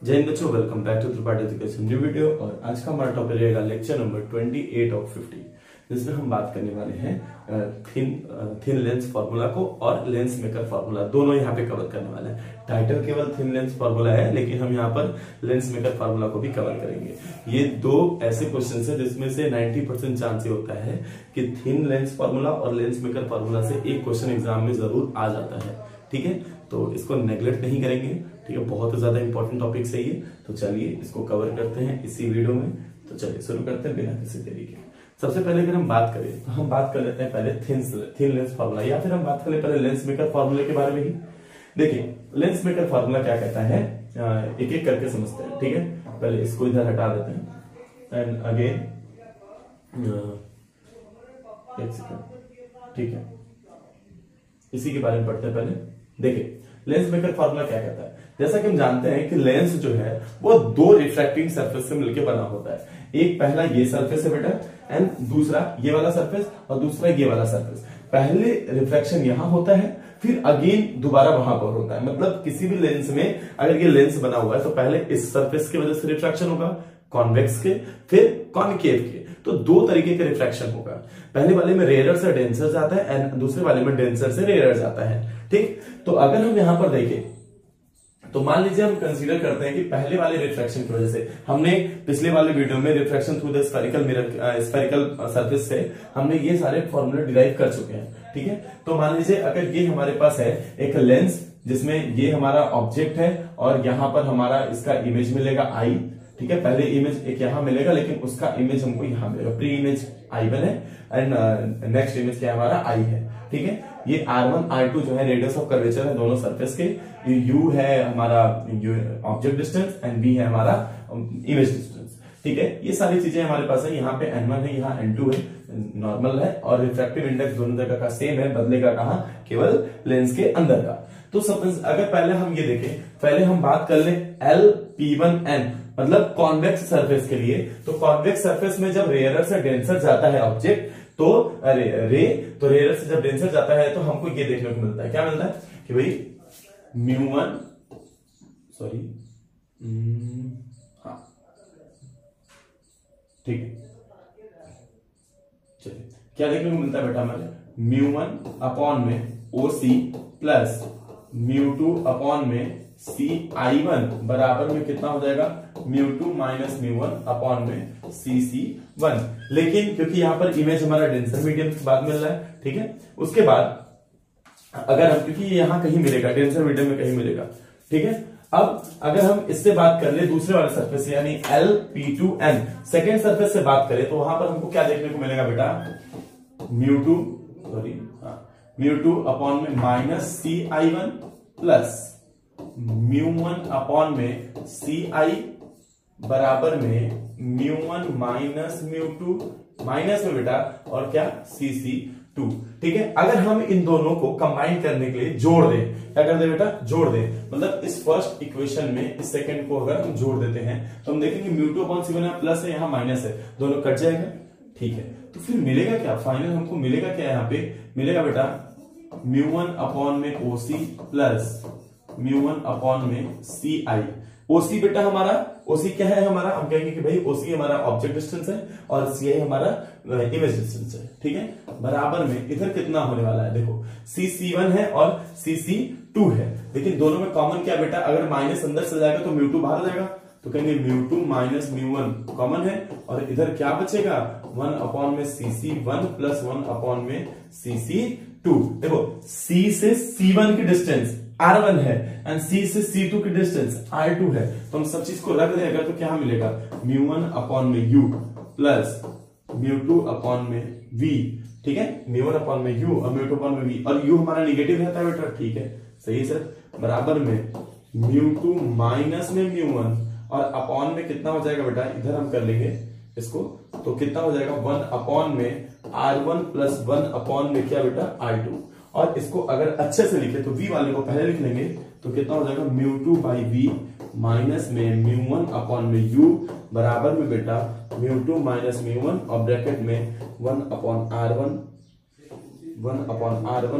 जय हिंद बच्चों, welcome back to Tripathi education new video. और आज का हमारा टॉपिक रहेगा लेक्चर नंबर 28 ऑफ 50, जिसमें हम बात करने वाले हैं थिन लेंस फार्मूला को और लेंस मेकर फार्मूला, दोनों यहाँ पे कवर करने वाले हैं। टाइटल केवल थिन लेंस फार्मूला है, लेकिन हम यहाँ पर लेंस मेकर फार्मूला को भी कवर करेंगे। ये दो ऐसे क्वेश्चन है जिसमें से 90% चांस ये होता है कि थिन लेंस फार्मूला और लेंस मेकर फार्मूला से एक क्वेश्चन एग्जाम में जरूर आ जाता है। ठीक है, तो इसको नेग्लेक्ट नहीं करेंगे। ठीक है, बहुत ज्यादा इंपॉर्टेंट टॉपिक है ये। तो चलिए इसको कवर करते हैं इसी वीडियो में। तो चलिए शुरू करते हैं बिना किसी देरी के। सबसे पहले अगर हम बात करें तो हम बात कर लेते हैं पहले थिन लेंस फार्मूला, या फिर हम बात करें पहले लेंस मेकर फार्मूले के बारे में ही। देखिए लेंस मेकर फार्मूला क्या कहता है, एक एक करके समझते हैं। ठीक है, पहले इसको इधर हटा देते हैं एंड अगेन एक सेकंड। ठीक है, इसी के बारे में पढ़ते हैं पहले। देखिए लेंस मेकर फार्मूला क्या कहता है, जैसा कि हम जानते हैं कि लेंस जो है वो दो रिफ्रैक्टिंग सरफेस से मिलकर बना होता है। एक पहला ये सरफेस है बेटा, एंड दूसरा ये वाला सरफेस, और दूसरा ये वाला सरफेस। पहले रिफ्रैक्शन यहां होता है, फिर अगेन दोबारा वहां पर होता है। मतलब किसी भी लेंस में अगर ये लेंस बना हुआ है तो पहले इस सरफेस की वजह से रिफ्रैक्शन होगा, कॉन्वेक्स के, फिर कॉनकेव के। तो दो तरीके का रिफ्रैक्शन होगा। पहले वाले में रेयर से डेंसर जाता है एंड दूसरे वाले में डेंसर से रेयर जाता है। ठीक, तो अगर हम यहां पर देखें तो मान लीजिए हम कंसीडर करते हैं कि पहले वाले रिफ्रैक्शन की वजह से, हमने पिछले वाले वीडियो में refraction through the spherical mirror spherical surface से हमने ये सारे फॉर्मूले डिराइव कर चुके हैं। ठीक है, तो मान लीजिए अगर ये हमारे पास है एक लेंस जिसमें ये हमारा ऑब्जेक्ट है और यहां पर हमारा इसका इमेज मिलेगा आई। ठीक है, पहले इमेज एक यहां मिलेगा लेकिन उसका इमेज हमको यहां मिलेगा। प्री इमेज I1 है एंड नेक्स्ट इमेज क्या हमारा I है। ठीक है, ये R1 R2 जो है रेडियस ऑफ कर्वेचर है दोनों सरफेस के। ये U है हमारा ऑब्जेक्ट डिस्टेंस एंड B है हमारा इमेज डिस्टेंस। ठीक है, ये सारी चीजें हमारे पास है। यहाँ पे N1 है, यहाँ N2 है, नॉर्मल है, और रिफ्रैक्टिव इंडेक्स दोनों जगह का सेम है, बदलेगा कहां, केवल लेंस के अंदर का। तो सपोज अगर पहले हम ये देखें, पहले हम बात कर ले LP1N मतलब कॉन्वेक्स सरफेस के लिए। तो कॉन्वेक्स सरफेस में जब रेयर से डेंसर जाता है ऑब्जेक्ट, तो रेयर से जब डेंसर जाता है तो हमको ये देखने को मिलता है, क्या मिलता है कि भाई μ1 सॉरी हाँ ठीक है, चलिए क्या देखने को मिलता है बेटा हमारे μ1 अपॉन में OC प्लस μ2 अपॉन में CI1 बराबर में कितना हो जाएगा, μ2 माइनस μ1 अपॉन में CC1। लेकिन क्योंकि यहां पर इमेज हमारा डेंसर मीडियम के बाद मिल रहा है। ठीक है, उसके बाद अगर हम, क्योंकि यहां कहीं मिलेगा डेंसर मीडियम में कहीं मिलेगा। ठीक है, अब अगर हम इससे बात कर ले दूसरे वाले सरफेस यानी LP2N सेकेंड सरफेस से बात करें तो वहां पर हमको क्या देखने को मिलेगा बेटा, μ2 अपॉन में माइनस CI1 प्लस μ1 अपॉन में CI बराबर में μ1 माइनस μ2 माइनस में बेटा और क्या CC2। ठीक है, अगर हम इन दोनों को कंबाइन करने के लिए जोड़ दें, क्या कर दे बेटा, जोड़ दे, मतलब इस फर्स्ट इक्वेशन में इस सेकंड को अगर हम जोड़ देते हैं तो हम देखेंगे μ2 अपॉन C1 यहाँ प्लस है, यहाँ माइनस है, दोनों कट जाएगा। ठीक है, तो फिर मिलेगा क्या, फाइनल हमको मिलेगा क्या, यहाँ पे मिलेगा बेटा μ1 अपॉन में OC प्लस μ1 अपॉन में CI। OC बेटा हमारा, OC क्या है हमारा, हम कहेंगे कि भाई OC हमारा ऑब्जेक्ट डिस्टेंस है और CI हमारा इमेज डिस्टेंस है। ठीक है, बराबर में इधर कितना होने वाला है, देखो CC1 है और CC2 है, लेकिन दोनों में कॉमन क्या बेटा, अगर माइनस अंदर से जाएगा तो μ2 बाहर जाएगा, तो कहेंगे μ2 माइनस μ1 कॉमन है, और इधर क्या बचेगा 1 अपॉन में CC1 प्लस 1 अपॉन में CC2। देखो C से C1 की डिस्टेंस R1 है एंड C से C2 की डिस्टेंस R2 है, तो हम सब चीज को रख देगा तो क्या मिलेगा, μ1 अपॉन में U प्लस μ2 अपॉन में V। ठीक है, μ1 अपॉन में U और μ2 अपॉन में V, और U हमारा निगेटिव रहता है बेटा। ठीक है, सही सर, बराबर में μ2 माइनस में μ1 और अपॉन में कितना हो जाएगा बेटा, इधर हम कर लेंगे इसको, तो कितना हो जाएगा 1 अपॉन में R1 प्लस 1 अपॉन में क्या बेटा R2। और इसको अगर अच्छे से लिखे तो V वाले को पहले लिख लेंगे, तो कितना हो जाएगा μ2 बाई V माइनस में μ1 अपॉन में U बराबर में बेटा μ2 माइनस μ1 और ब्रैकेट में 1 अपॉन R1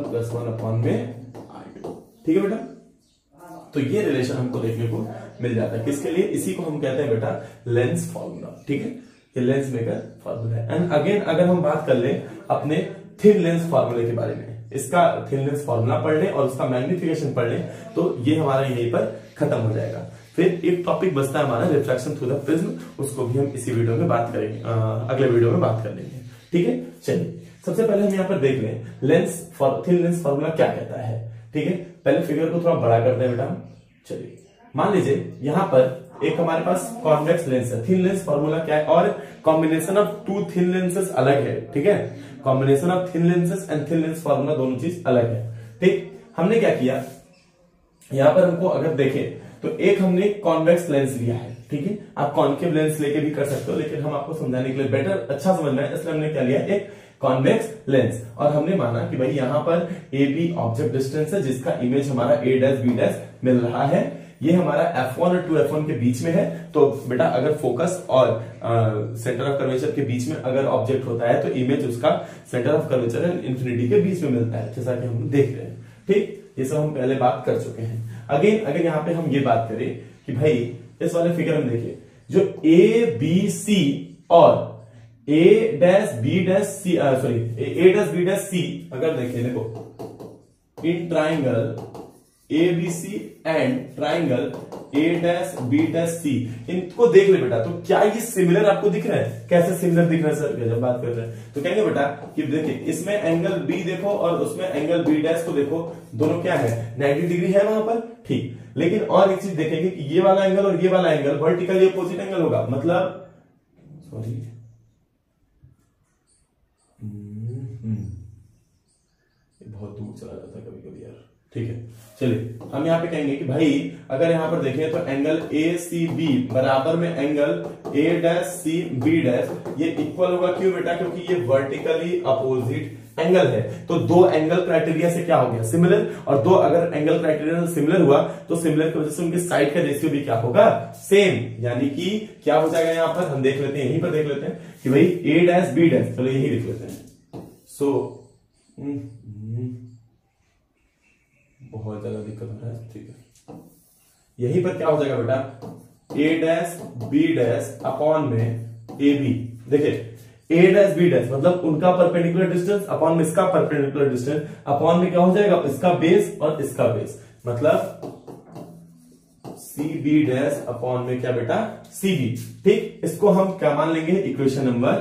प्लस 1 अपॉन में R2। ठीक है बेटा, तो ये रिलेशन हमको देखने को मिल जाता है। किसके लिए? इसी को हम कहते हैं बेटा लेंस फॉर्मूला। ठीक है, ये लेंस मेकर फॉर्मूला है। एंड अगेन अगर हम बात कर लें अपने थिन लेंस फॉर्मूले के बारे में, इसका थिन लेंस फॉर्मूला पढ़ लें और उसका मैग्निफिकेशन पढ़ लें तो ये हमारा यहीं पर खत्म हो जाएगा। फिर एक टॉपिक बचता है हमारा रिफ्रैक्शन थ्रू द प्रिज्म, उसको भी हम इसी वीडियो में बात करेंगे, अगले वीडियो में बात कर लेंगे। ठीक है, चलिए सबसे पहले हम यहाँ पर देख लें थिन लेंस फॉर्मूला क्या कहता है। ठीक है, पहले फिगर को थोड़ा बड़ा करते हैं बेटा। चलिए मान लीजिए यहाँ पर एक हमारे पास कॉन्वेक्स लेंस है। थिन लेंस फॉर्मूला क्या है? और combination of two thin lenses अलग है। ठीक है, combination of thin lenses and thin lens formula दोनों चीज अलग है। ठीक, हमने क्या किया यहाँ पर, हमको अगर देखें तो एक हमने कॉन्वेक्स लेंस लिया है। ठीक है, आप कॉन्केव लेंस लेके भी कर सकते हो, लेकिन हम आपको समझाने के लिए बेटर अच्छा समझना है, इसलिए हमने क्या लिया, एक कॉन्वेक्स लेंस। और हमने माना कि भाई यहाँ पर ए बी ऑब्जेक्ट डिस्टेंस है जिसका इमेज हमारा ए डैश बी डैश मिल रहा है। ये हमारा F1 और 2F1 के बीच में है। तो बेटा अगर फोकस और सेंटर ऑफ कर्वेचर के बीच में अगर ऑब्जेक्ट होता है तो इमेज उसका centre of curvature and infinity के बीच में मिलता है, जैसा कि हम देख रहे हैं। ठीक, ये सब हम पहले बात कर चुके हैं। अगेन अगर यहाँ पे हम ये बात करें कि भाई इस वाले फिगर में देखिए, जो ए बी सी और A dash B dash C A dash B dash C अगर देखिए, देखो इन triangle A B C and triangle A dash B dash C, इनको देख ले बेटा, तो क्या ये सिमिलर आपको दिख रहा है? कैसे सिमिलर दिख रहा है सर जब बात कर रहे हैं? तो कहेंगे बेटा कि देखिए इसमें एंगल बी देखो और उसमें एंगल बी डैश को देखो, दोनों क्या है, 90 डिग्री है वहां पर। ठीक, लेकिन और एक चीज देखेंगे कि ये वाला एंगल और ये वाला एंगल वर्टिकली अपोजिट एंगल होगा, मतलब सॉरी बहुत दूर चला जाता है कभी कभी यार। ठीक है, चलिए हम यहाँ पे कहेंगे कि भाई अगर यहाँ पर देखें तो एंगल ए सी बी बराबर में angle A dash C B dash, ये इक्वल होगा। क्यों बेटा? क्योंकि ये वर्टिकली अपोजिट एंगल है। तो दो एंगल क्राइटेरिया से क्या हो गया, सिमिलर। और दो अगर एंगल क्राइटेरिया से सिमिलर हुआ तो सिमिलर की वजह से उनके साइड का रेशियो भी क्या होगा, सेम। यानी कि क्या हो जाएगा, यहाँ पर हम देख लेते हैं, यहीं पर देख लेते हैं कि भाई ए डैश बी डैश, चलो यही लिख लेते हैं। सो बहुत ज्यादा दिक्कत हो रहा है। ठीक है, यहीं पर क्या हो जाएगा बेटा, ए डैश बी डैश अपॉन में ए बी। देखिए ए डैश बी डैश मतलब उनका परपेंडिकुलर डिस्टेंस अपॉन में इसका परपेंडिकुलर डिस्टेंस, अपॉन में क्या हो जाएगा, इसका बेस और इसका बेस, मतलब सी बी डैश अपॉन में क्या बेटा, सी बी। ठीक, इसको हम क्या मान लेंगे, इक्वेशन नंबर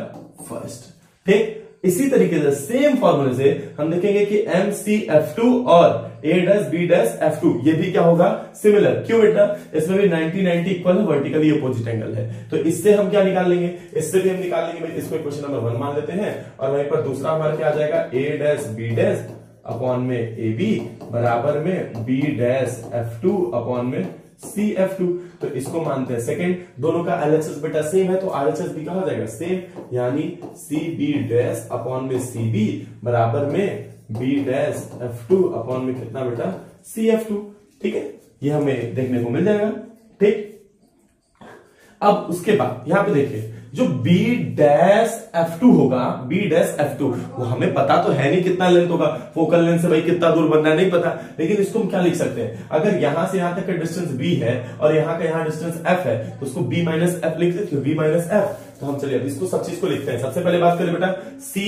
फर्स्ट। ठीक, इसी तरीके से सेम फॉर्मूले से हम देखेंगे कि एम सी एफ टू और A dash B dash F two, ये भी क्या होगा, सिमिलर। क्यों बेटा? इसमें भी 90-90 इक्वल है, वर्टिकली अपोजिट एंगल है। तो इससे हम क्या निकाल लेंगे, इससे भी हम निकाल लेंगे भाई, इसको क्वेश्चन नंबर 1 मान लेते हैं। और वहीं पर दूसरा हमारा क्या आ जाएगा, A dash B dash upon में ए बी बराबर में B dash F two upon में सी एफ टू। तो इसको मानते हैं सेकंड। दोनों का एलएचएस बेटा सेम है तो आरएचएस भी कहा जाएगा सेम, यानी सी बी डैश अपॉन में सी बी बराबर में B dash F two upon में कितना बेटा, सी एफ टू। ठीक है, ये हमें देखने को मिल जाएगा। ठीक, अब उसके बाद यहां पे देखिए जो बी डैश एफ टू होगा, बी डैश एफ टू, वो हमें पता तो है नहीं कितना लेंथ होगा, फोकल लेंथ से भाई कितना दूर बनना है नहीं पता, लेकिन इसको हम क्या लिख सकते हैं, अगर यहां से यहां तक का डिस्टेंस b है और यहां का यहां डिस्टेंस f है तो उसको b माइनस एफ लिख सकते हो, b माइनस एफ। तो हम चलिए अब इसको सब चीज को लिखते हैं। सबसे पहले बात करें बेटा सी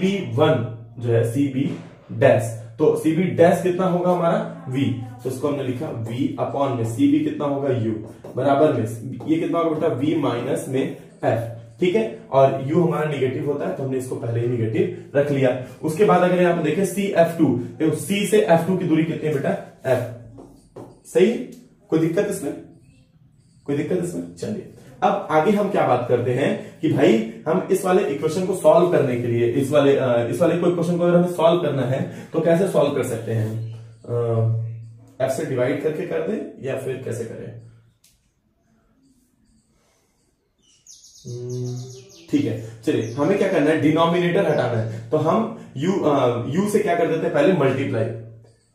बी वन जो है सी बी डैश, तो सी बी डैश कितना होगा हमारा v, तो इसको हमने लिखा v अपॉन में सी बी कितना होगा u बराबर में ये कितना होगा बेटा v माइनस में f। ठीक है, और u हमारा निगेटिव होता है तो हमने इसको पहले ही निगेटिव रख लिया। उसके बाद अगर यहाँ पे देखें सी एफ टू, तो c से f2 की दूरी कितनी है बेटा, f। सही, कोई दिक्कत इसमें, कोई दिक्कत इसमें? चलिए अब आगे हम क्या बात करते हैं कि भाई हम इस वाले इक्वेशन को सॉल्व करने के लिए, इस वाले कोई क्वेश्चन को अगर हमें सॉल्व करना है तो कैसे सॉल्व कर सकते हैं, f से डिवाइड करके कर दें या फिर कैसे करें? ठीक है, चलिए हमें क्या करना है, डिनोमिनेटर हटाना है। तो हम u से क्या कर देते हैं, पहले मल्टीप्लाई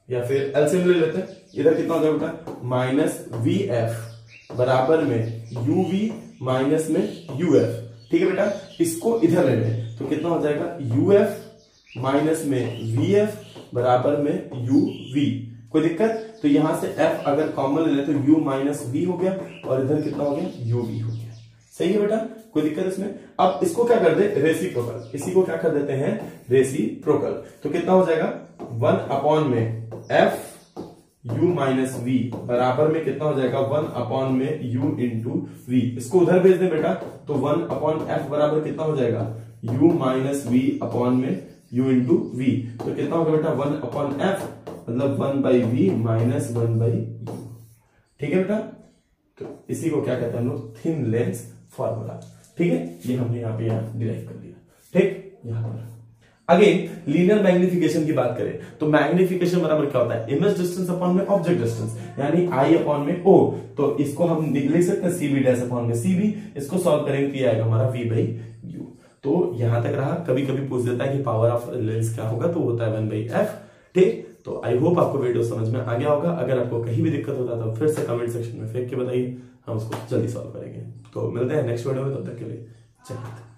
या फिर एलसीएम ले लेते हैं। इधर कितना हो जाएगा बेटा, माइनस वी एफ बराबर में यू वी माइनस में यू एफ। ठीक है बेटा, इसको इधर ले लें तो कितना हो जाएगा, यू एफ माइनस में वी एफ बराबर में यू वी। कोई दिक्कत? तो यहां से f अगर कॉमन ले तो u माइनस v हो गया और इधर कितना हो गया, uv हो गया। सही है बेटा, कोई दिक्कत इसमें? अब इसको क्या कर दे, रेसिप्रोकल, इसी को क्या कर देते हैं, रेसिप्रोकल। तो कितना हो जाएगा 1 अपॉन में f u माइनस v बराबर में कितना हो जाएगा 1 अपॉन में u इंटू v। इसको उधर भेज दे बेटा, तो 1 अपॉन f बराबर कितना हो जाएगा u माइनस v अपॉन में u इंटू v। तो कितना होगा बेटा 1 अपॉन f मतलब 1 by V minus 1 by u। ठीक है बेटा, तो इसी को क्या कहते हैं हम लोग, थिन लेंस फॉर्मूला। ठीक है, ये हमने यहाँ पे डिराइव कर लिया। ठीक, यहाँ पर अगेन लीनियर मैग्निफिकेशन की बात करें तो मैग्निफिकेशन बराबर क्या होता है, इमेज डिस्टेंस अपॉन में ऑब्जेक्ट डिस्टेंस, यानी आई अपॉन में ओ। तो इसको हम लिख सकते हैं सीबी डैश अपॉन में सीबी। इसको सॉल्व करेंगे तो ये आएगा हमारा वी बाई यू। तो यहां तक रहा। कभी कभी पूछ देता है कि पावर ऑफ लेंस क्या होगा, तो होता है 1 बाई एफ। ठीक, तो आई होप आपको वीडियो समझ में आ गया होगा। अगर आपको कहीं भी दिक्कत होता है तो फिर से कमेंट सेक्शन में फेंक के बताइए, हम उसको जल्दी सॉल्व करेंगे। तो मिलते हैं नेक्स्ट वीडियो में, तब तक के लिए जय हिंद।